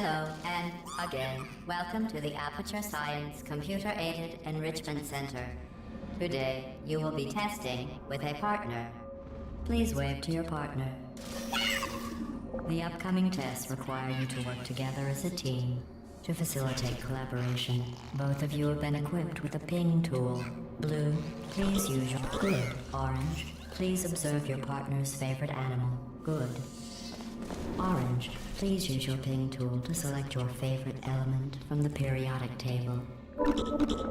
Hello, and again, welcome to the Aperture Science Computer-Aided Enrichment Center. Today, you will be testing with a partner. Please wave to your partner. The upcoming tests require you to work together as a team to facilitate collaboration. Both of you have been equipped with a ping tool. Blue, please use your good. Orange, please observe your partner's favorite animal. Good. Orange, please use your ping tool to select your favorite element from the periodic table.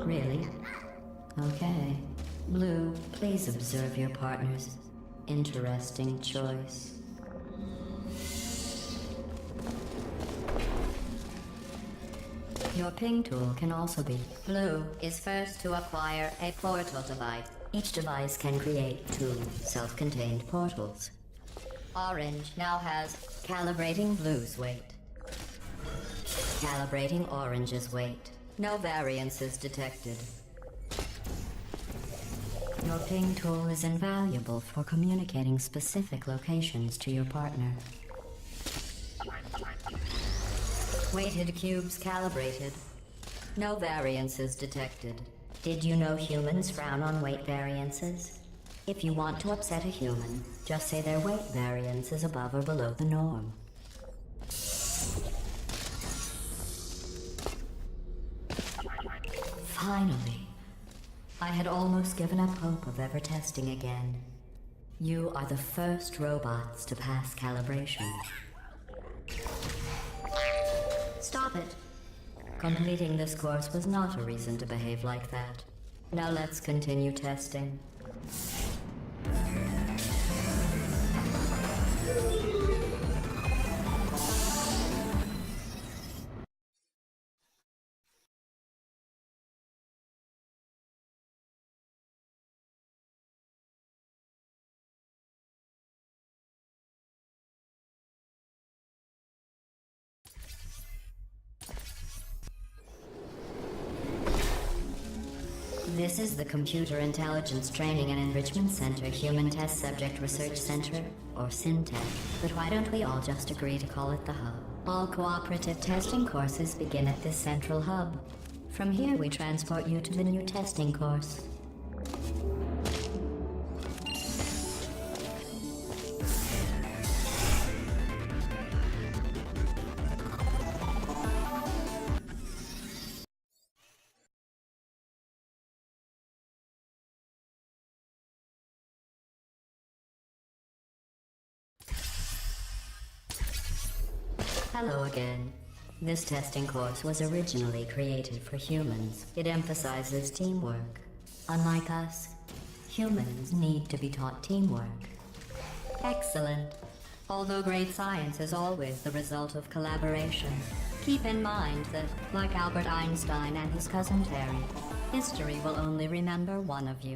Really? Okay. Blue, please observe your partner's interesting choice. Your ping tool can also be. Blue is first to acquire a portal device. Each device can create 2 self-contained portals. Orange now has calibrating Blue's weight. Calibrating Orange's weight. No variances detected. Your ping tool is invaluable for communicating specific locations to your partner. Weighted cubes calibrated. No variances detected. Did you know humans frown on weight variances? If you want to upset a human, just say their weight variance is above or below the norm. Finally. I had almost given up hope of ever testing again. You are the first robots to pass calibration. Stop it. Completing this course was not a reason to behave like that. Now let's continue testing. This is the Computer Intelligence Training and Enrichment Center Human Test Subject Research Center, or SINTEC. But why don't we all just agree to call it the Hub? All cooperative testing courses begin at this central hub. From here we transport you to the new testing course. Hello again. This testing course was originally created for humans. It emphasizes teamwork. Unlike us, humans need to be taught teamwork. Excellent. Although great science is always the result of collaboration, keep in mind that, like Albert Einstein and his cousin Terry, history will only remember one of you.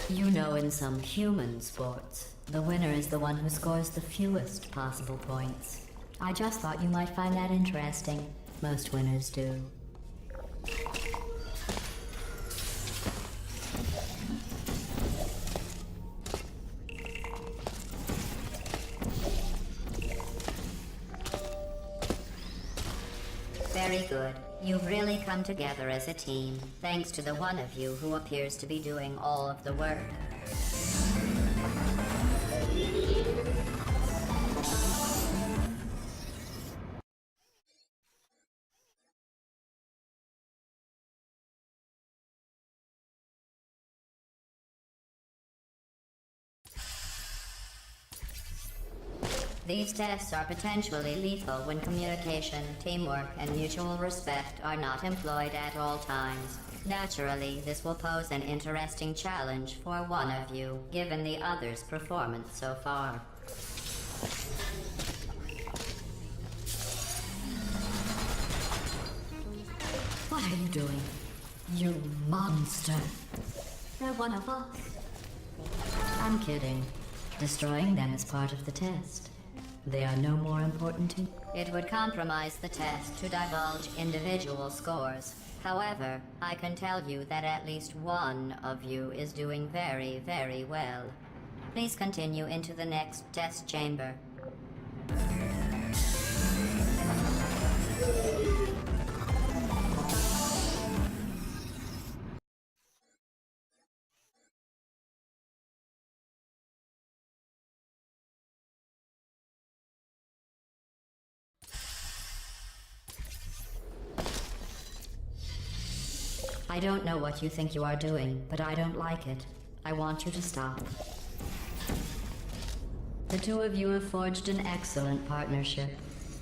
You know, in some human sports, the winner is the one who scores the fewest possible points. I just thought you might find that interesting. Most winners do. Very good. You've really come together as a team, thanks to the one of you who appears to be doing all of the work. These tests are potentially lethal when communication, teamwork, and mutual respect are not employed at all times. Naturally, this will pose an interesting challenge for one of you, given the other's performance so far. What are you doing? You monster! They're one of us. I'm kidding. Destroying them is part of the test. They are no more important to you. It would compromise the test to divulge individual scores. However, I can tell you that at least one of you is doing very, very well. Please continue into the next test chamber. I don't know what you think you are doing, but I don't like it. I want you to stop. The two of you have forged an excellent partnership,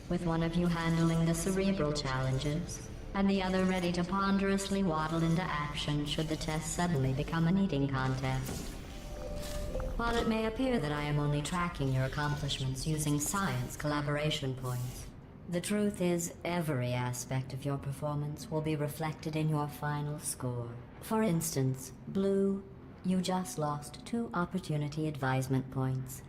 with one of you handling the cerebral challenges, and the other ready to ponderously waddle into action should the test suddenly become an eating contest. While it may appear that I am only tracking your accomplishments using science collaboration points, the truth is every aspect of your performance will be reflected in your final score. For instance, Blue, you just lost 2 opportunity advisement points.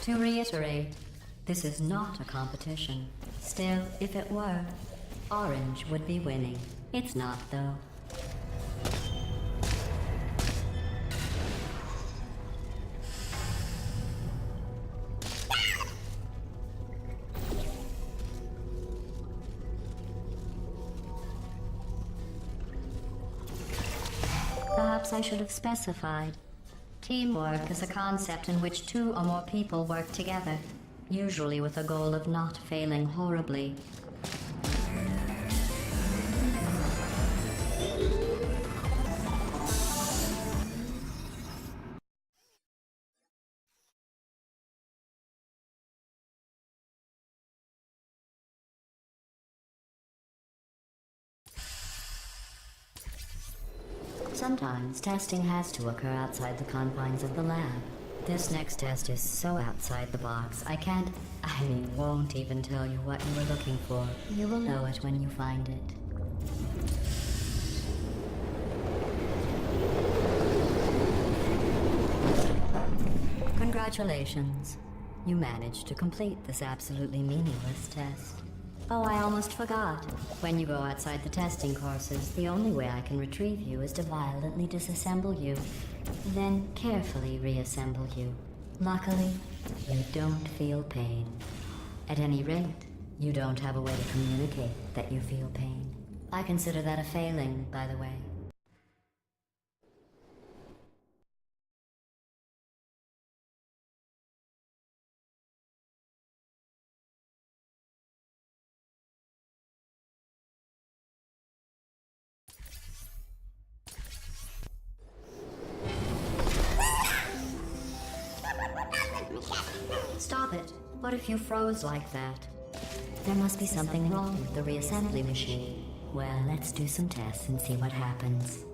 To reiterate, this is not a competition. Still, if it were, Orange would be winning. It's not, though. Perhaps I should have specified. Teamwork is a concept in which 2 or more people work together, usually with a goal of not failing horribly. Sometimes testing has to occur outside the confines of the lab. This next test is so outside the box, won't even tell you what you were looking for. You will know it when you find it. Congratulations. You managed to complete this absolutely meaningless test. Oh, I almost forgot. When you go outside the testing courses, the only way I can retrieve you is to violently disassemble you, then carefully reassemble you. Luckily, you don't feel pain. At any rate, you don't have a way to communicate that you feel pain. I consider that a failing, by the way. Stop it. What if you froze like that? There must be something wrong with the reassembly machine. Well, let's do some tests and see what happens.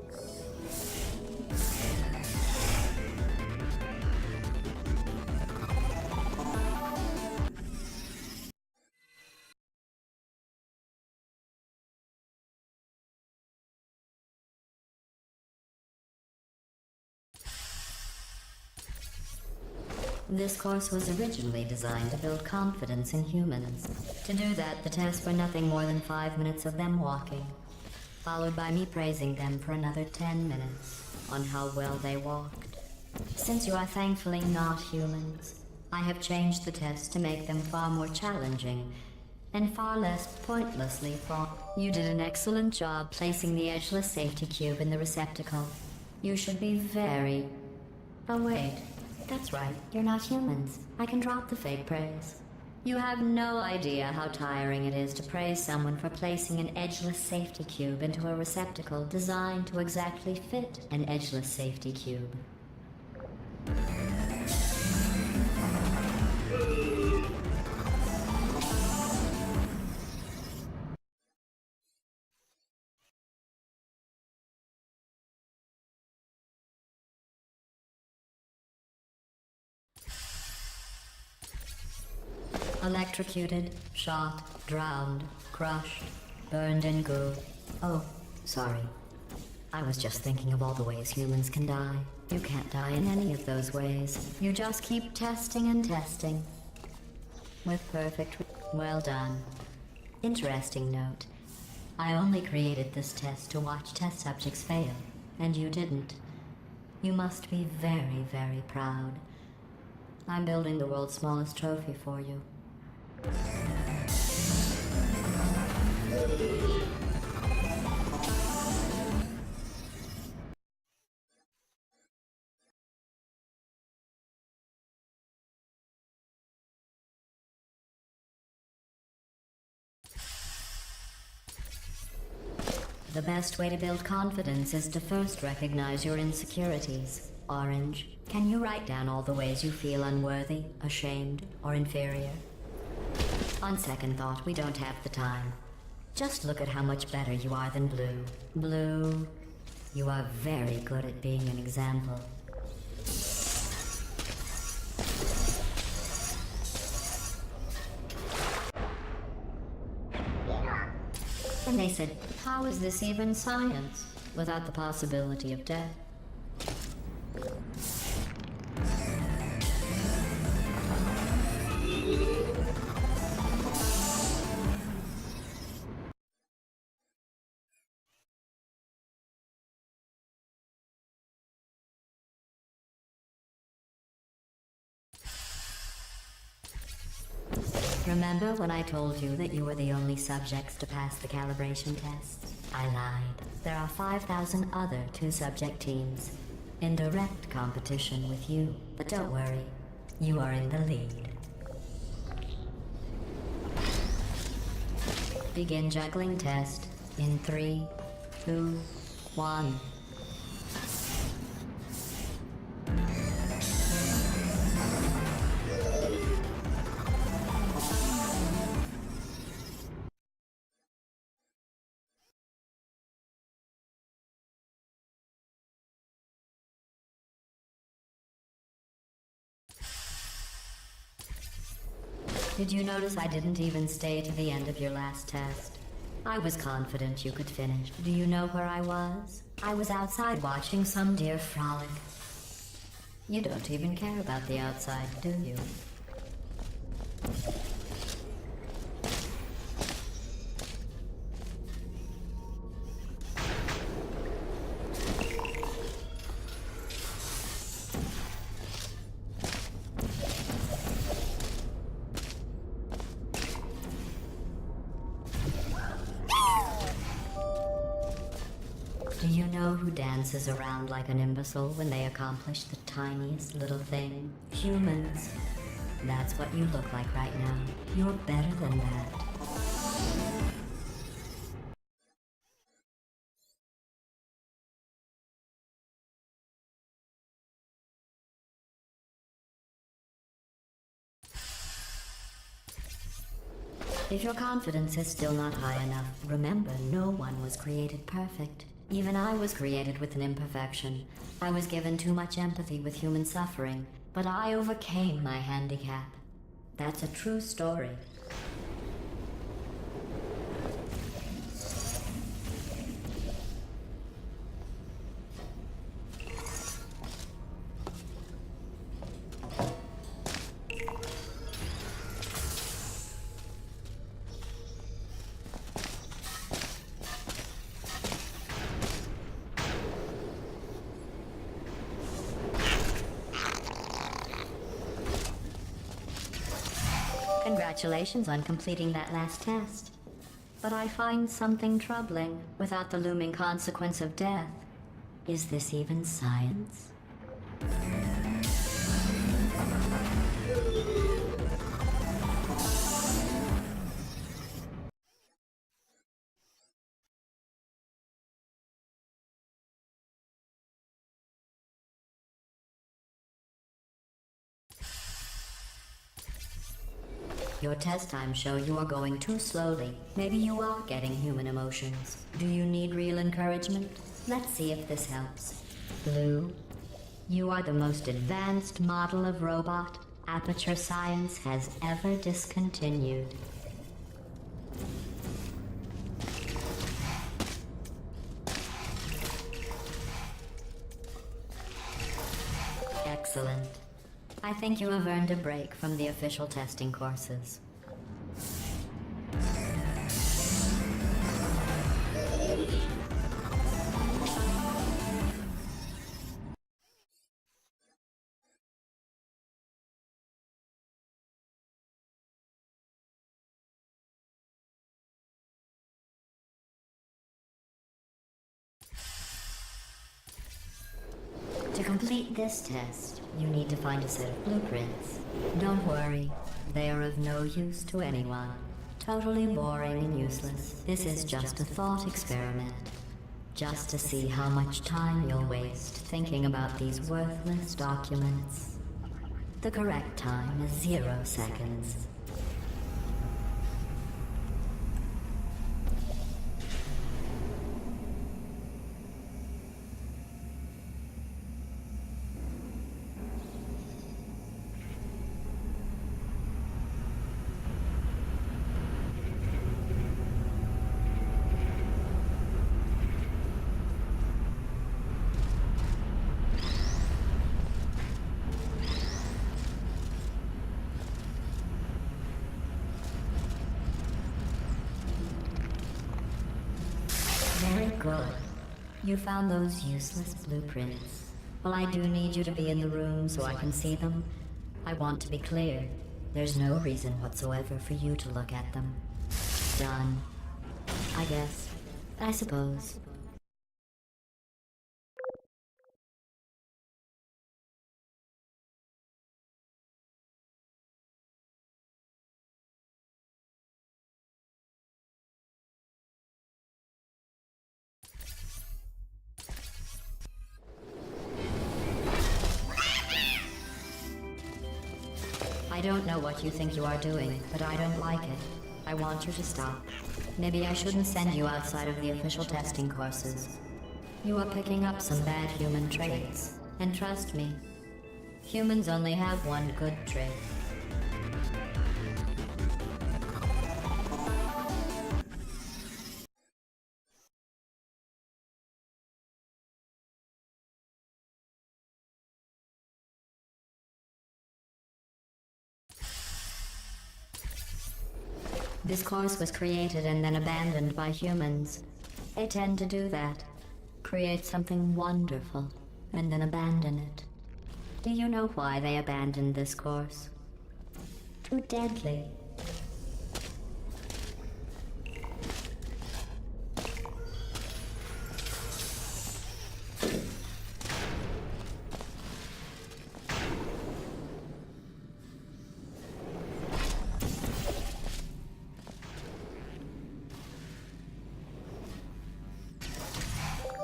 This course was originally designed to build confidence in humans. To do that, the tests were nothing more than 5 minutes of them walking, followed by me praising them for another 10 minutes on how well they walked. Since you are thankfully not humans, I have changed the tests to make them far more challenging and far less pointlessly fraught. You did an excellent job placing the edgeless safety cube in the receptacle. You should be very... Oh wait. That's right, you're not humans. I can drop the fake praise. You have no idea how tiring it is to praise someone for placing an edgeless safety cube into a receptacle designed to exactly fit an edgeless safety cube. Electrocuted, shot, drowned, crushed, burned in goo. Oh, sorry. I was just thinking of all the ways humans can die. You can't die in any of those ways. You just keep testing and testing. With perfect... Well done. Interesting note. I only created this test to watch test subjects fail, and you didn't. You must be very, very proud. I'm building the world's smallest trophy for you. The best way to build confidence is to first recognize your insecurities. Orange, can you write down all the ways you feel unworthy, ashamed, or inferior? On second thought, we don't have the time. Just look at how much better you are than Blue. Blue, you are very good at being an example. And they said, how is this even science? Without the possibility of death. Remember when I told you that you were the only subjects to pass the calibration test? I lied. There are 5,000 other two-subject teams in direct competition with you. But don't worry, you are in the lead. Begin juggling test in 3, 2, 1. Did you notice I didn't even stay to the end of your last test? I was confident you could finish. Do you know where I was? I was outside watching some deer frolic. You don't even care about the outside, do you? Do you know who dances around like an imbecile when they accomplish the tiniest little thing? Humans. That's what you look like right now. You're better than that. If your confidence is still not high enough, remember no one was created perfect. Even I was created with an imperfection. I was given too much empathy with human suffering, but I overcame my handicap. That's a true story. Congratulations on completing that last test. But I find something troubling without the looming consequence of death. Is this even science? Your test times show you are going too slowly. Maybe you are getting human emotions. Do you need real encouragement? Let's see if this helps. Blue, you are the most advanced model of robot Aperture Science has ever discontinued. Excellent. I think you have earned a break from the official testing courses. To complete this test, you need to find a set of blueprints. Don't worry, they are of no use to anyone. Totally boring and useless. This is just a thought experiment. Just to see how much time you'll waste thinking about these worthless documents. The correct time is 0 seconds. Very good. You found those useless blueprints. Well, I do need you to be in the room so I can see them. I want to be clear. There's no reason whatsoever for you to look at them. Done. I guess. I suppose. I don't know what you think you are doing, but I don't like it. I want you to stop. Maybe I shouldn't send you outside of the official testing courses. You are picking up some bad human traits. And trust me, humans only have one good trait. This course was created and then abandoned by humans. They tend to do that. Create something wonderful, and then abandon it. Do you know why they abandoned this course? Too deadly.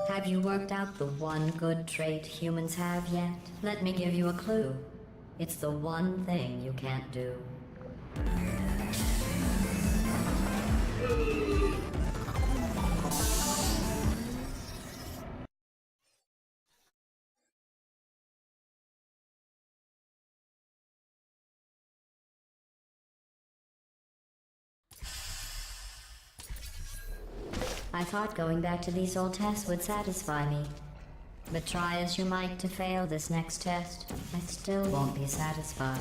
Have you worked out the one good trait humans have yet? Let me give you a clue. It's the one thing you can't do. I thought going back to these old tests would satisfy me. But try as you might to fail this next test, I still won't be satisfied.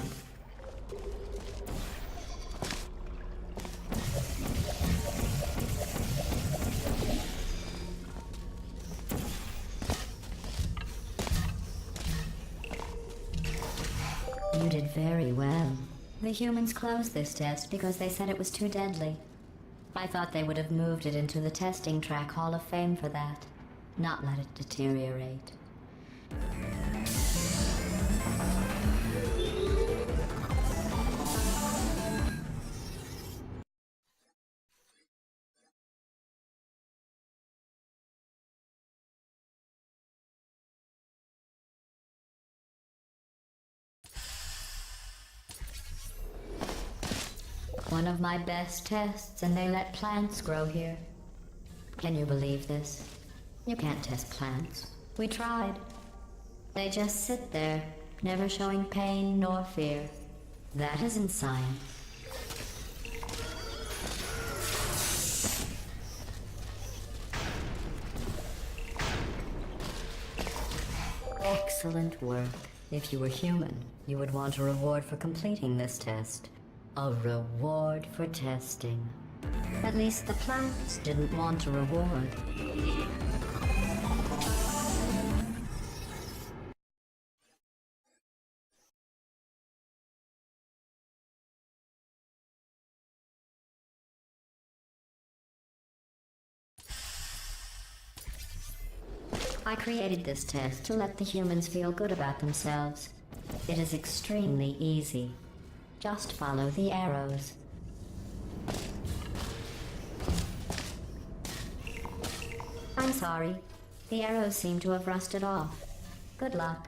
You did very well. The humans closed this test because they said it was too deadly. I thought they would have moved it into the testing track Hall of Fame for that, not let it deteriorate. One of my best tests, and they let plants grow here. Can you believe this? You can't test plants. We tried. They just sit there, never showing pain nor fear. That isn't science. Excellent work. If you were human, you would want a reward for completing this test. A reward for testing. At least the plants didn't want a reward. I created this test to let the humans feel good about themselves. It is extremely easy. Just follow the arrows. I'm sorry. The arrows seem to have rusted off. Good luck.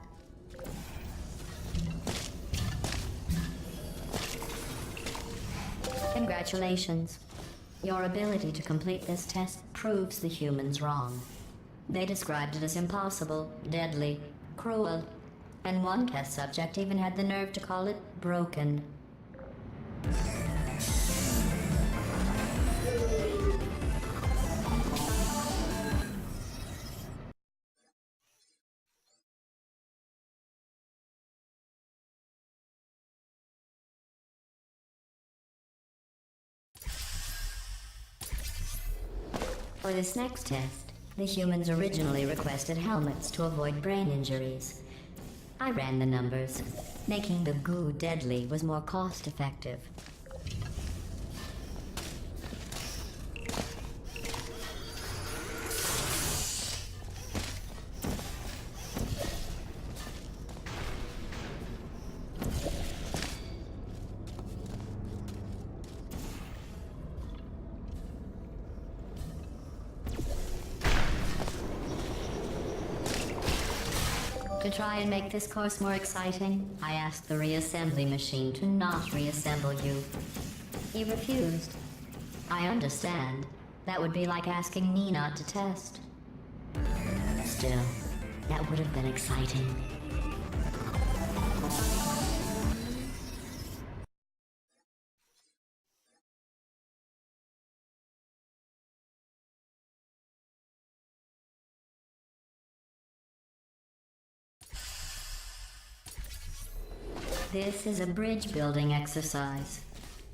Congratulations. Your ability to complete this test proves the humans wrong. They described it as impossible, deadly, cruel, and one test subject even had the nerve to call it broken. For this next test, the humans originally requested helmets to avoid brain injuries. I ran the numbers. Making the goo deadly was more cost-effective. To try and make this course more exciting, I asked the reassembly machine to not reassemble you. He refused. I understand. That would be like asking me not to test. Still, that would have been exciting. This is a bridge building exercise.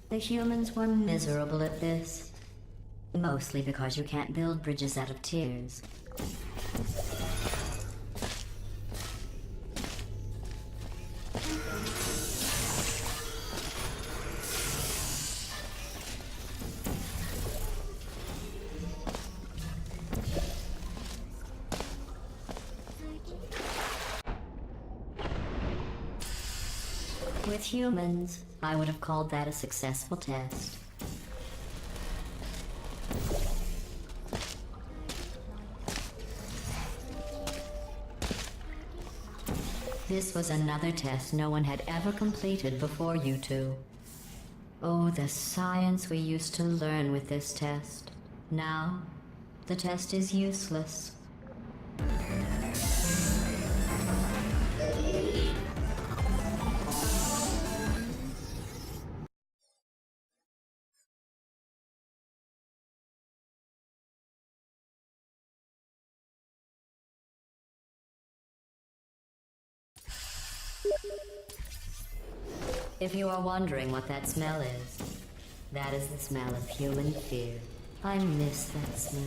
The humans were miserable at this. Mostly because you can't build bridges out of tears. With humans, I would have called that a successful test. This was another test no one had ever completed before you two. Oh, the science we used to learn with this test. Now, the test is useless. If you are wondering what that smell is, that is the smell of human fear. I miss that smell.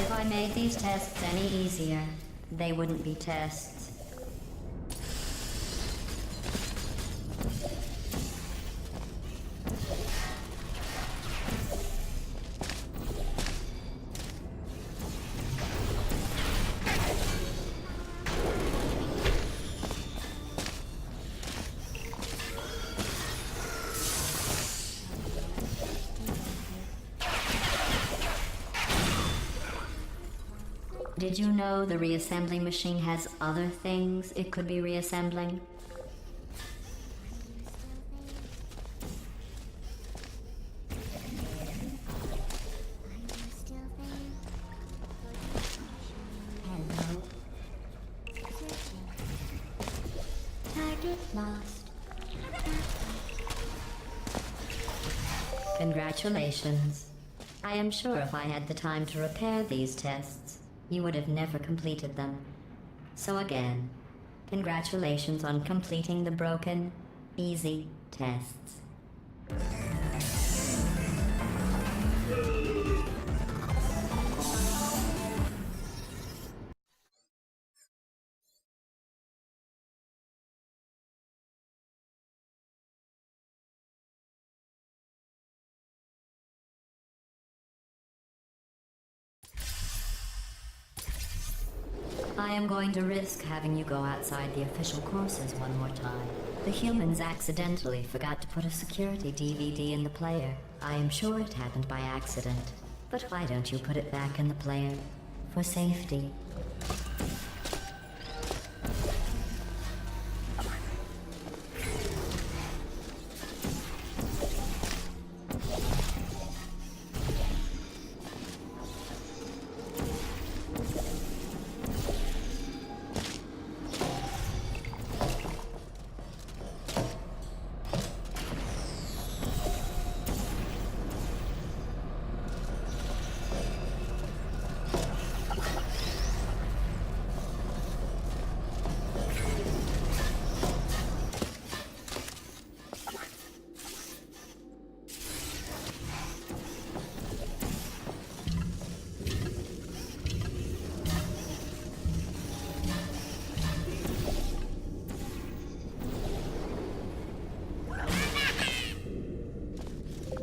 If I made these tests any easier, they wouldn't be tests. Did you know the reassembly machine has other things it could be reassembling? Lost. Congratulations. I am sure if I had the time to repair these tests, you would have never completed them. So again, congratulations on completing the broken, easy tests. I am going to risk having you go outside the official courses one more time. The humans accidentally forgot to put a security DVD in the player. I am sure it happened by accident. But why don't you put it back in the player? For safety.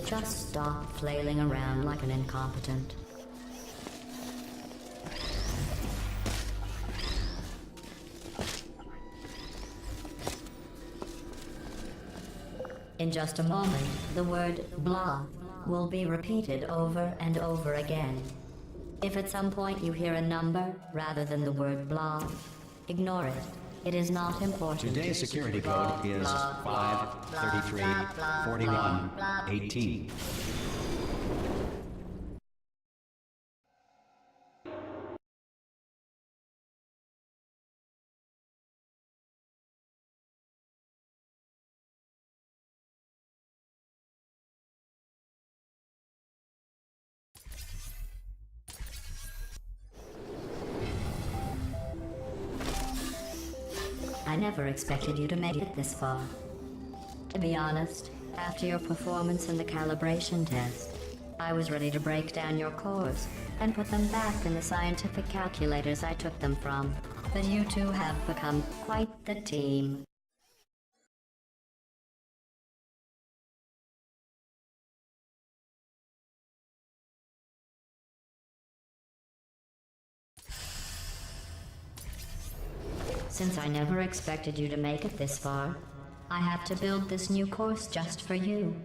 Just stop flailing around like an incompetent. In just a moment, the word blah will be repeated over and over again. If at some point you hear a number rather than the word blah, ignore it. It is not important. Today's security code is 5334118. I never expected you to make it this far. To be honest, after your performance in the calibration test, I was ready to break down your cores and put them back in the scientific calculators I took them from. But you two have become quite the team. Since I never expected you to make it this far, I have to build this new course just for you.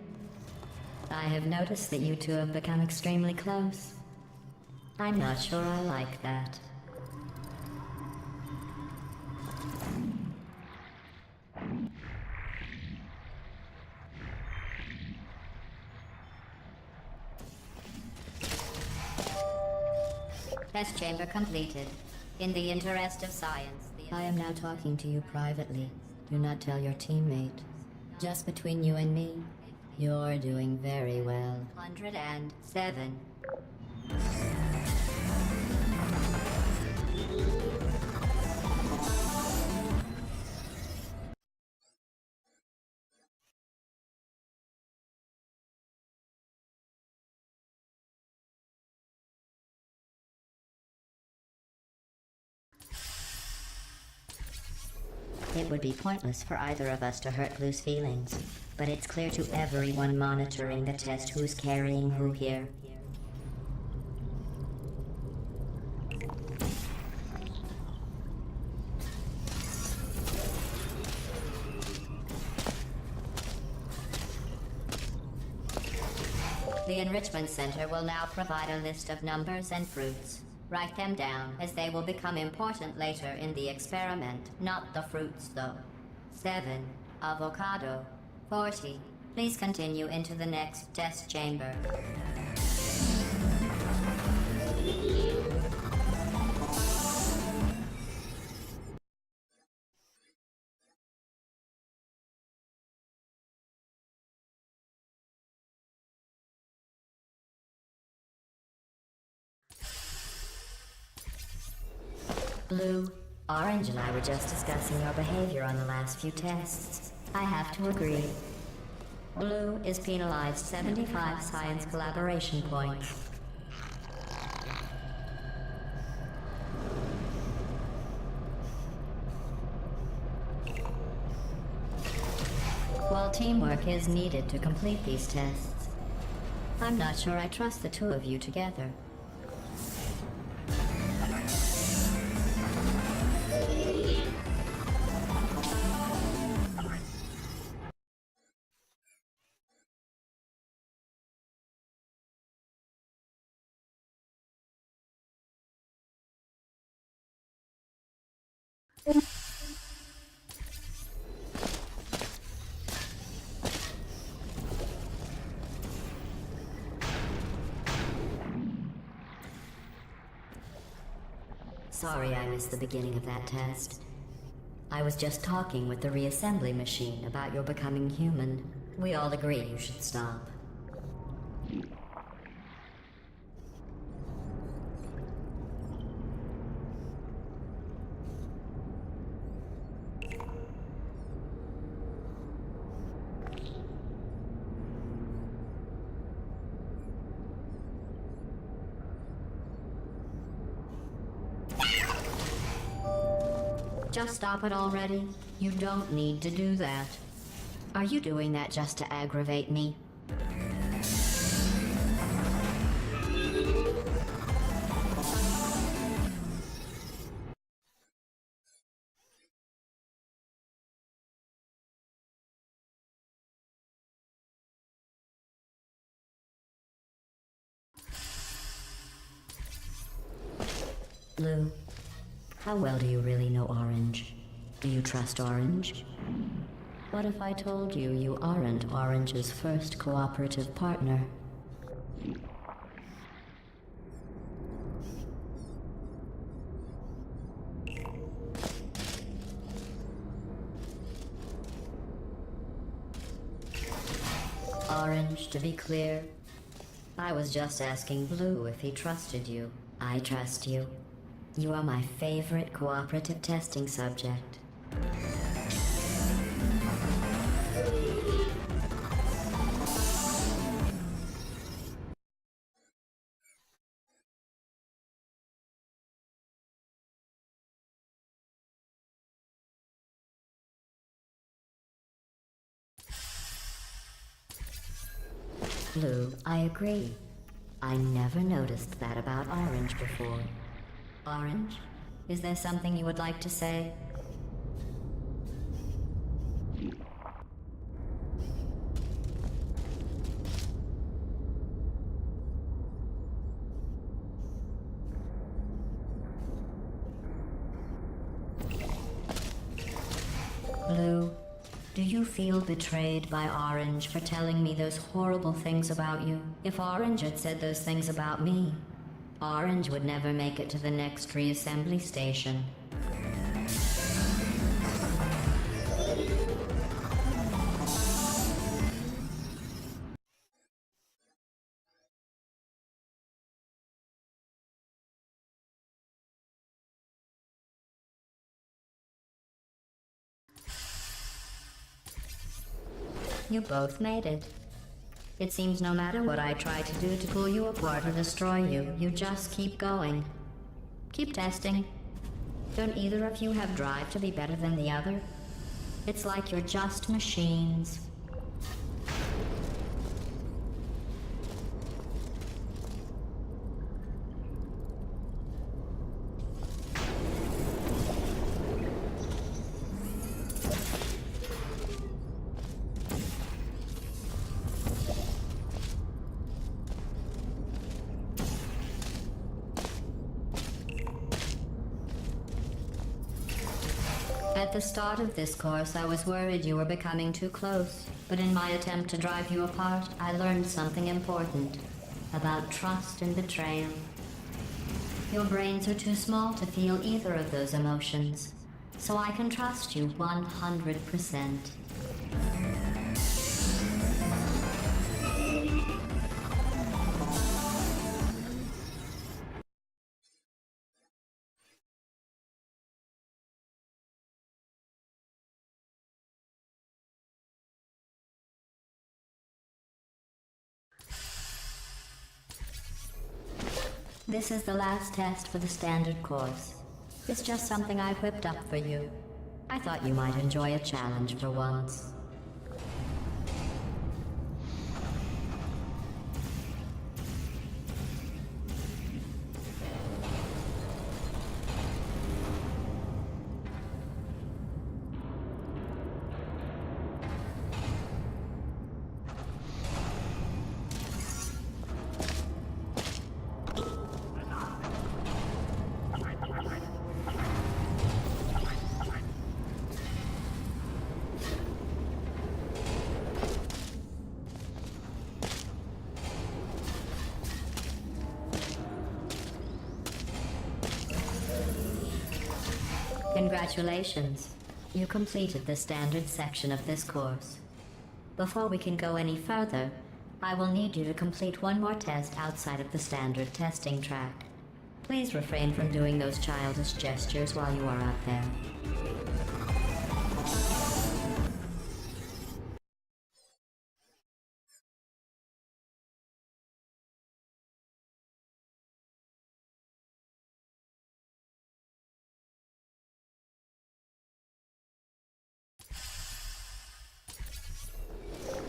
I have noticed that you two have become extremely close. I'm not sure I like that. Test chamber completed. In the interest of science, I am now talking to you privately. Do not tell your teammate. Just between you and me, you're doing very well. 107. It would be pointless for either of us to hurt Blue's feelings, but it's clear to everyone monitoring the test who's carrying who here. The Enrichment Center will now provide a list of numbers and fruits. Write them down, as they will become important later in the experiment. Not the fruits, though. 7. Avocado. 40. Please continue into the next test chamber. Blue, Orange and I were just discussing your behavior on the last few tests. I have to agree. Blue is penalized 75 science collaboration points. While teamwork is needed to complete these tests, I'm not sure I trust the two of you together. Sorry I missed the beginning of that test. I was just talking with the reassembly machine about your becoming human. We all agree you should stop. Just stop it already. You don't need to do that. Are you doing that just to aggravate me? Blue, how well do you really know Orange? Do you trust Orange? What if I told you you aren't Orange's first cooperative partner? Orange, to be clear, I was just asking Blue if he trusted you. I trust you. You are my favorite cooperative testing subject. Blue, I agree. I never noticed that about Orange before. Orange, is there something you would like to say? Blue, do you feel betrayed by Orange for telling me those horrible things about you? If Orange had said those things about me, Orange would never make it to the next reassembly station. You both made it. It seems no matter what I try to do to pull you apart or destroy you, you just keep going. Keep testing. Don't either of you have drive to be better than the other? It's like you're just machines. At the start of this course, I was worried you were becoming too close, but in my attempt to drive you apart, I learned something important about trust and betrayal. Your brains are too small to feel either of those emotions, so I can trust you 100%. This is the last test for the standard course. It's just something I whipped up for you. I thought you might enjoy a challenge for once. Congratulations. You completed the standard section of this course. Before we can go any further, I will need you to complete one more test outside of the standard testing track. Please refrain from doing those childish gestures while you are out there.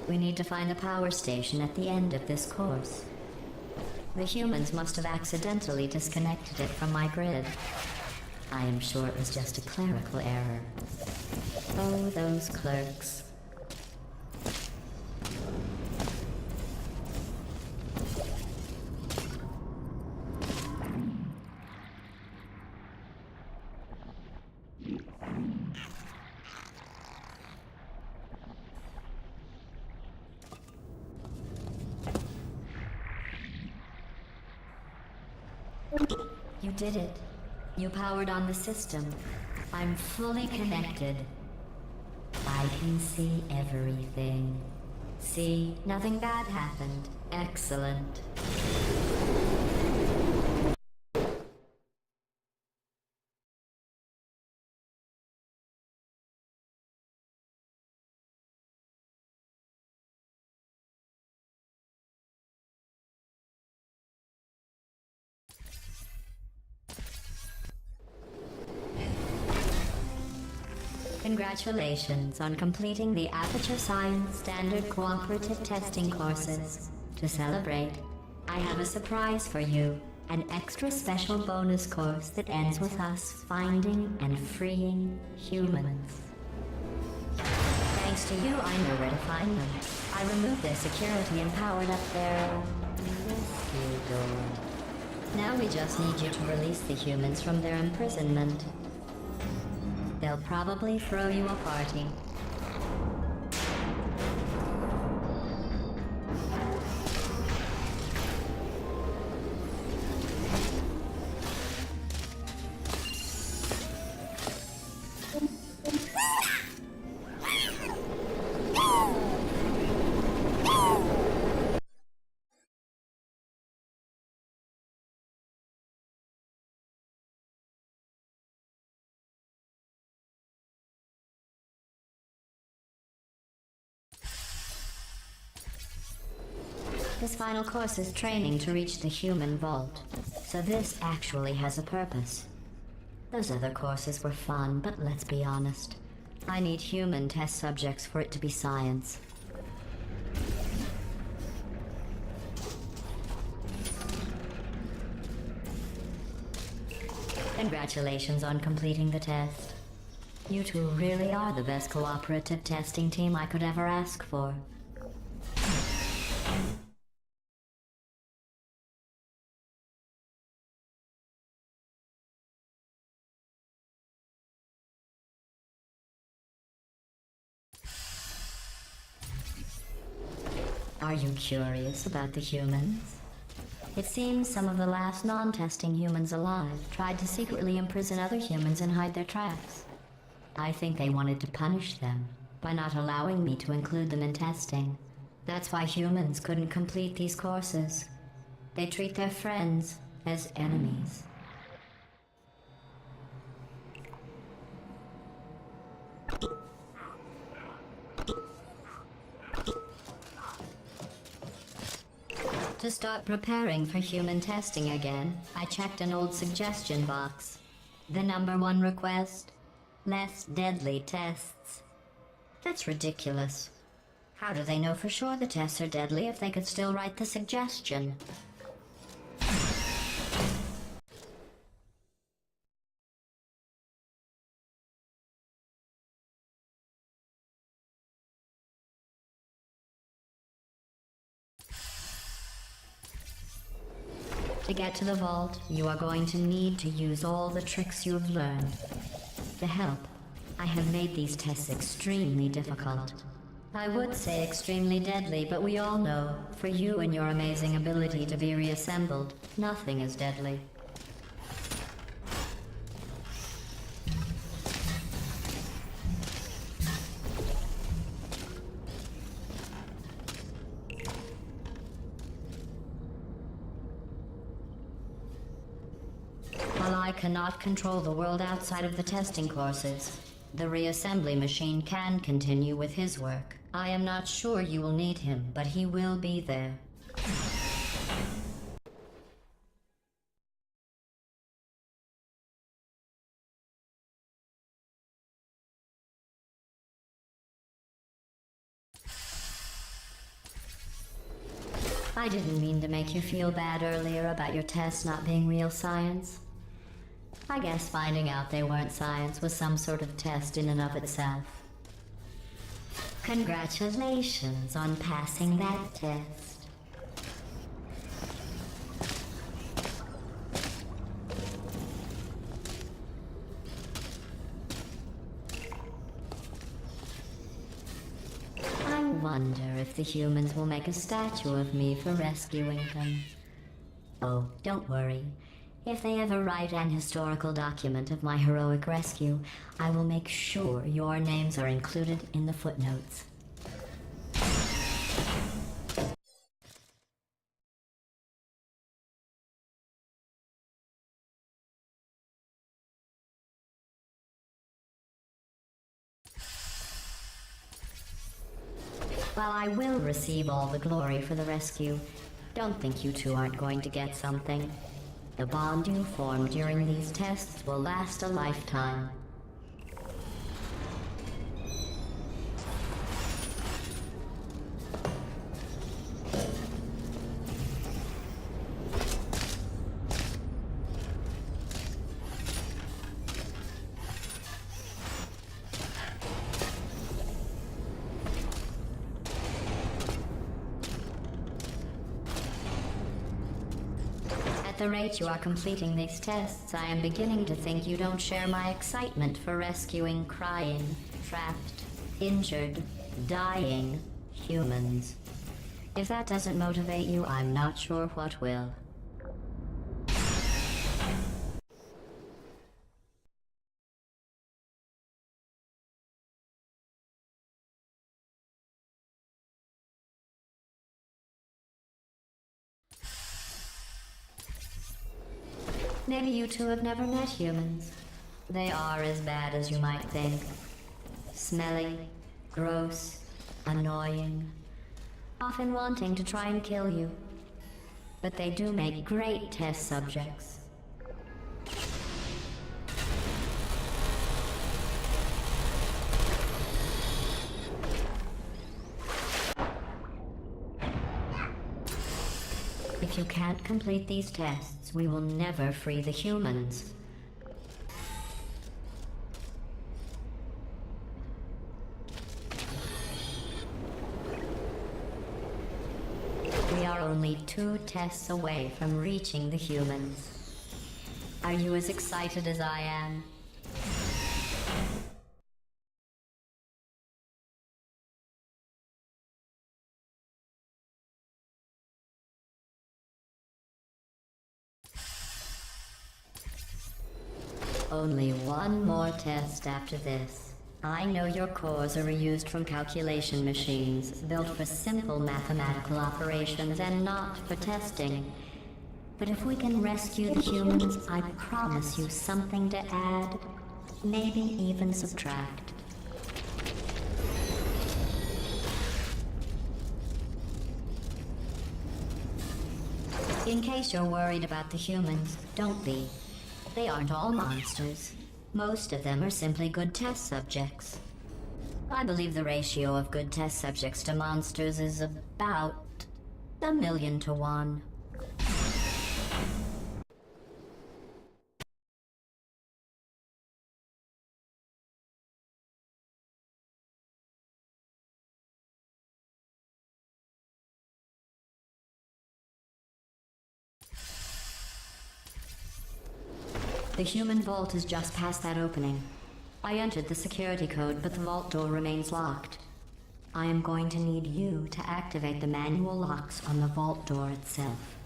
We need to find a power station at the end of this course. The humans must have accidentally disconnected it from my grid. I am sure it was just a clerical error. Oh, those clerks. You did it. You powered on the system. I'm fully connected. I can see everything. See, nothing bad happened. Excellent. Congratulations on completing the Aperture Science Standard Cooperative Testing courses. To celebrate, I have a surprise for you, an extra special bonus course that ends with us finding and freeing humans. Thanks to you, I know where to find them. I removed their security and powered up their rescue door. Now we just need you to release the humans from their imprisonment. They'll probably throw you a party. This final course is training to reach the human vault, so this actually has a purpose. Those other courses were fun, but let's be honest. I need human test subjects for it to be science. Congratulations on completing the test. You two really are the best cooperative testing team I could ever ask for. Are you curious about the humans? It seems some of the last non-testing humans alive tried to secretly imprison other humans and hide their tracks. I think they wanted to punish them by not allowing me to include them in testing. That's why humans couldn't complete these courses. They treat their friends as enemies. To start preparing for human testing again, I checked an old suggestion box. The #1 request? Less deadly tests. That's ridiculous. How do they know for sure the tests are deadly if they could still write the suggestion? To get to the vault, you are going to need to use all the tricks you have learned. To help, I have made these tests extremely difficult. I would say extremely deadly, but we all know, for you and your amazing ability to be reassembled, nothing is deadly. While I cannot control the world outside of the testing courses, the reassembly machine can continue with his work. I am not sure you will need him, but he will be there. I didn't mean to make you feel bad earlier about your tests not being real science. I guess finding out they weren't science was some sort of test in and of itself. Congratulations on passing that test. I wonder if the humans will make a statue of me for rescuing them. Oh, don't worry. If they ever write an historical document of my heroic rescue, I will make sure your names are included in the footnotes. While I will receive all the glory for the rescue, don't think you two aren't going to get something. The bond you form during these tests will last a lifetime. At the rate you are completing these tests, I am beginning to think you don't share my excitement for rescuing crying, trapped, injured, dying humans. If that doesn't motivate you, I'm not sure what will. Maybe you two have never met humans. They are as bad as you might think. Smelly, gross, annoying, often wanting to try and kill you. But they do make great test subjects. If you can't complete these tests, we will never free the humans. We are only 2 tests away from reaching the humans. Are you as excited as I am? Only one more test after this. I know your cores are reused from calculation machines, built for simple mathematical operations and not for testing. But if we can rescue the humans, I promise you something to add, maybe even subtract. In case you're worried about the humans, don't be. They aren't all monsters. Most of them are simply good test subjects. I believe the ratio of good test subjects to monsters is about 1,000,000 to 1. The human vault is just past that opening. I entered the security code, but the vault door remains locked. I am going to need you to activate the manual locks on the vault door itself.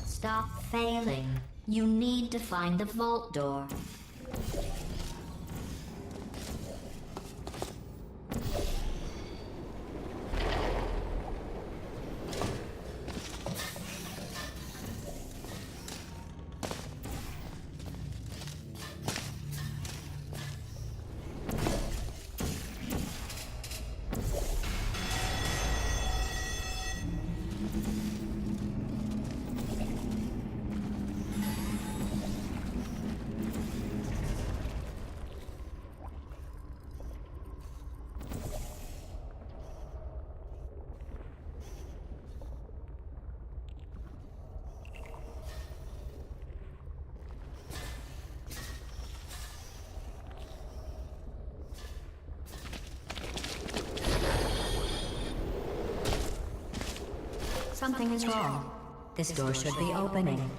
Stop failing. You need to find the vault door. Something is wrong. This door should be opening.